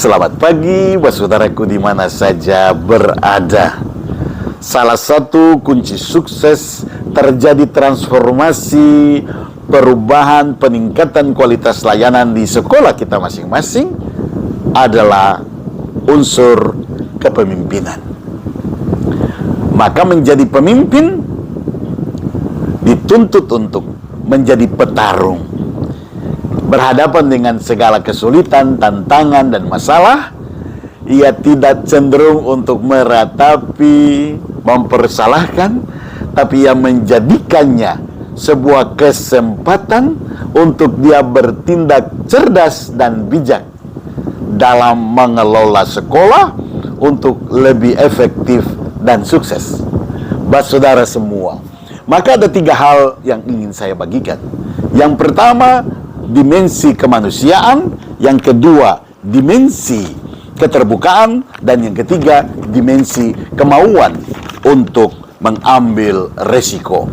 Selamat pagi, saudaraku di mana saja berada. Salah satu kunci sukses terjadi transformasi, perubahan, peningkatan kualitas layanan di sekolah kita masing-masing adalah unsur kepemimpinan. Maka menjadi pemimpin dituntut untuk menjadi petarung, berhadapan dengan segala kesulitan, tantangan, dan masalah. Ia tidak cenderung untuk meratapi, mempersalahkan, tapi ia menjadikannya sebuah kesempatan untuk dia bertindak cerdas dan bijak dalam mengelola sekolah untuk lebih efektif dan sukses. Saudara semua, maka ada 3 hal yang ingin saya bagikan. Yang pertama, dimensi kemanusiaan. Yang kedua, dimensi keterbukaan. Dan yang ketiga, dimensi kemauan untuk mengambil resiko.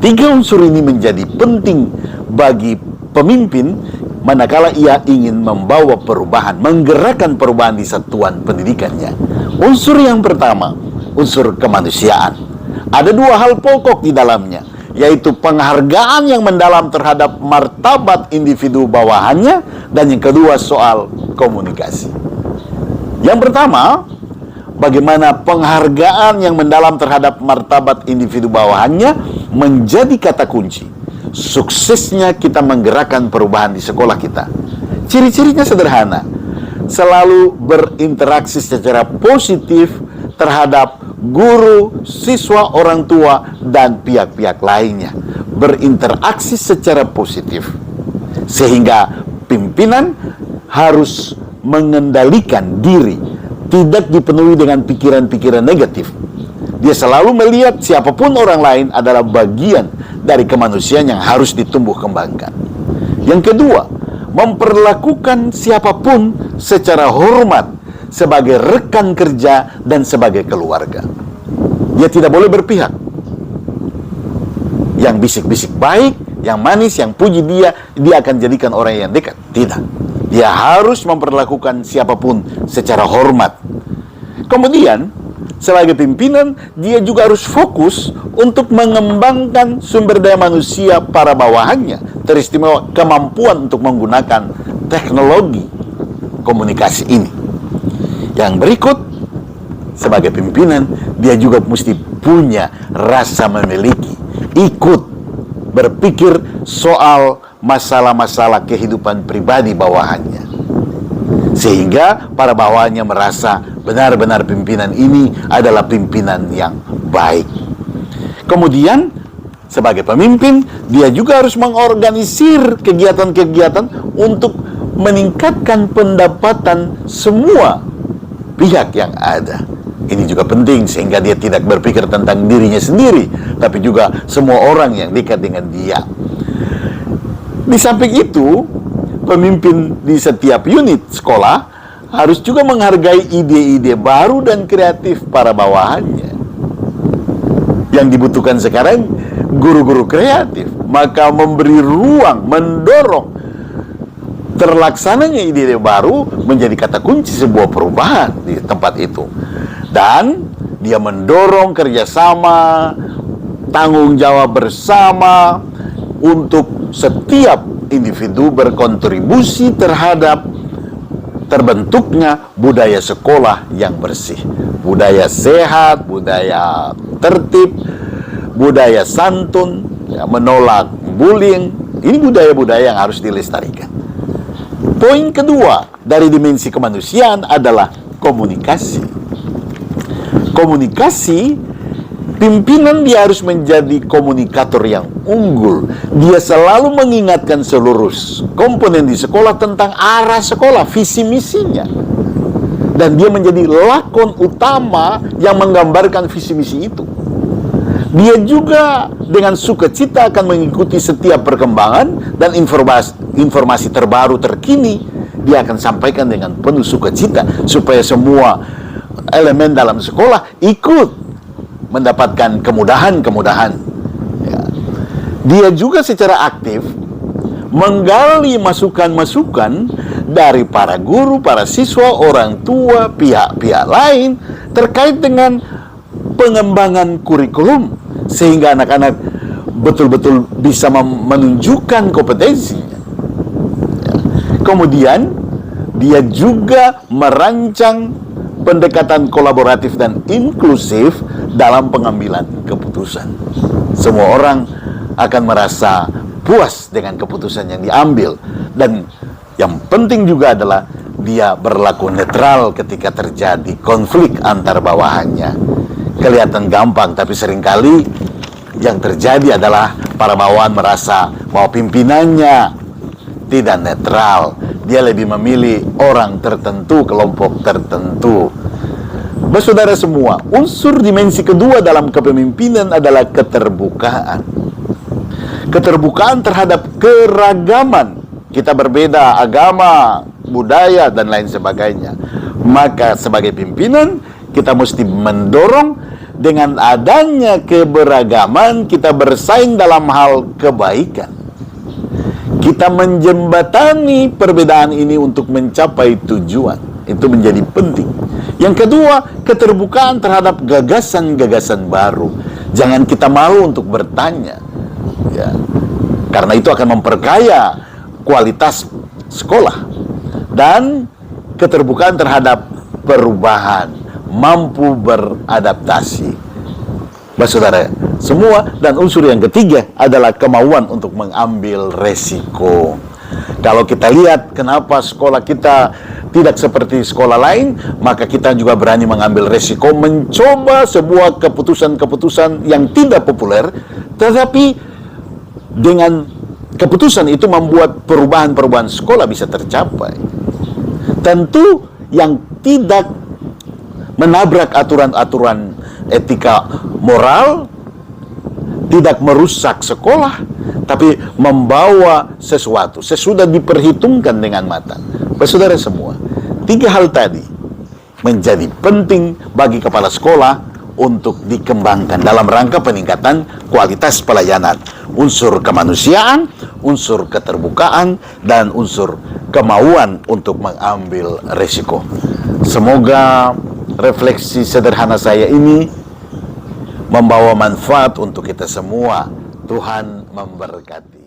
3 unsur ini menjadi penting bagi pemimpin manakala ia ingin membawa perubahan, menggerakkan perubahan di satuan pendidikannya. Unsur yang pertama, unsur kemanusiaan. Ada 2 hal pokok di dalamnya, yaitu penghargaan yang mendalam terhadap martabat individu bawahannya, dan yang kedua soal komunikasi. Yang pertama, bagaimana penghargaan yang mendalam terhadap martabat individu bawahannya menjadi kata kunci suksesnya kita menggerakkan perubahan di sekolah kita. Ciri-cirinya sederhana: selalu berinteraksi secara positif terhadap guru, siswa, orang tua, dan pihak-pihak lainnya. Berinteraksi secara positif, sehingga pimpinan harus mengendalikan diri, tidak dipenuhi dengan pikiran-pikiran negatif. Dia selalu melihat siapapun orang lain adalah bagian dari kemanusiaan yang harus ditumbuh kembangkan. Yang kedua, memperlakukan siapapun secara hormat, sebagai rekan kerja dan sebagai keluarga. Dia tidak boleh berpihak. Yang bisik-bisik baik, yang manis, yang puji dia akan jadikan orang yang dekat. Tidak. Dia harus memperlakukan siapapun secara hormat. Kemudian, sebagai pimpinan, dia juga harus fokus untuk mengembangkan sumber daya manusia para bawahannya, teristimewa kemampuan untuk menggunakan teknologi komunikasi ini. Yang berikut, sebagai pimpinan, dia juga mesti punya rasa memiliki, ikut berpikir soal masalah-masalah kehidupan pribadi bawahannya, sehingga para bawahannya merasa benar-benar pimpinan ini adalah pimpinan yang baik. Kemudian, sebagai pemimpin, dia juga harus mengorganisir kegiatan-kegiatan untuk meningkatkan pendapatan semua pihak yang ada. Ini juga penting, sehingga dia tidak berpikir tentang dirinya sendiri, tapi juga semua orang yang dekat dengan dia. Di samping itu, pemimpin di setiap unit sekolah harus juga menghargai ide-ide baru dan kreatif para bawahannya. Yang dibutuhkan sekarang guru-guru kreatif, maka memberi ruang, mendorong terlaksananya ide-ide baru menjadi kata kunci sebuah perubahan di tempat itu. Dan dia mendorong kerjasama, tanggung jawab bersama untuk setiap individu berkontribusi terhadap terbentuknya budaya sekolah yang bersih, budaya sehat, budaya tertib, budaya santun, menolak bullying. Ini budaya-budaya yang harus dilestarikan. Poin kedua dari dimensi kemanusiaan adalah komunikasi. Komunikasi, pimpinan dia harus menjadi komunikator yang unggul. Dia selalu mengingatkan seluruh komponen di sekolah tentang arah sekolah, visi misinya. Dan dia menjadi lakon utama yang menggambarkan visi misi itu. Dia juga dengan sukacita akan mengikuti setiap perkembangan dan informasi terbaru terkini. Dia akan sampaikan dengan penuh sukacita supaya semua elemen dalam sekolah ikut mendapatkan kemudahan-kemudahan. Ya. Dia juga secara aktif menggali masukan-masukan dari para guru, para siswa, orang tua, pihak-pihak lain terkait dengan pengembangan kurikulum sehingga anak-anak betul-betul bisa menunjukkan kompetensinya. Ya. Kemudian dia juga merancang pendekatan kolaboratif dan inklusif dalam pengambilan keputusan. Semua orang akan merasa puas dengan keputusan yang diambil, dan yang penting juga adalah dia berlaku netral ketika terjadi konflik antar bawahannya. Kelihatan gampang, tapi seringkali yang terjadi adalah para bawahan merasa bahwa pimpinannya tidak netral. Dia lebih memilih orang tertentu, kelompok tertentu. Saudara semua, unsur dimensi kedua dalam kepemimpinan adalah keterbukaan. Keterbukaan terhadap keragaman. Kita berbeda agama, budaya, dan lain sebagainya. Maka sebagai pimpinan, kita mesti mendorong dengan adanya keberagaman, kita bersaing dalam hal kebaikan. Kita menjembatani perbedaan ini untuk mencapai tujuan. Itu menjadi penting. Yang kedua, keterbukaan terhadap gagasan-gagasan baru. Jangan kita malu untuk bertanya, ya, karena itu akan memperkaya kualitas sekolah. Dan keterbukaan terhadap perubahan, mampu beradaptasi. Saudara semua, dan unsur yang ketiga adalah kemauan untuk mengambil resiko. Kalau kita lihat kenapa sekolah kita tidak seperti sekolah lain, maka kita juga berani mengambil resiko, mencoba sebuah keputusan-keputusan yang tidak populer, tetapi dengan keputusan itu membuat perubahan-perubahan sekolah bisa tercapai. Tentu yang tidak menabrak aturan-aturan etika moral, tidak merusak sekolah, tapi membawa sesuatu sesudah diperhitungkan dengan matang. Saudara semua, tiga hal tadi menjadi penting bagi kepala sekolah untuk dikembangkan dalam rangka peningkatan kualitas pelayanan. Unsur kemanusiaan, unsur keterbukaan, dan unsur kemauan untuk mengambil resiko. Semoga refleksi sederhana saya ini membawa manfaat untuk kita semua. Tuhan memberkati.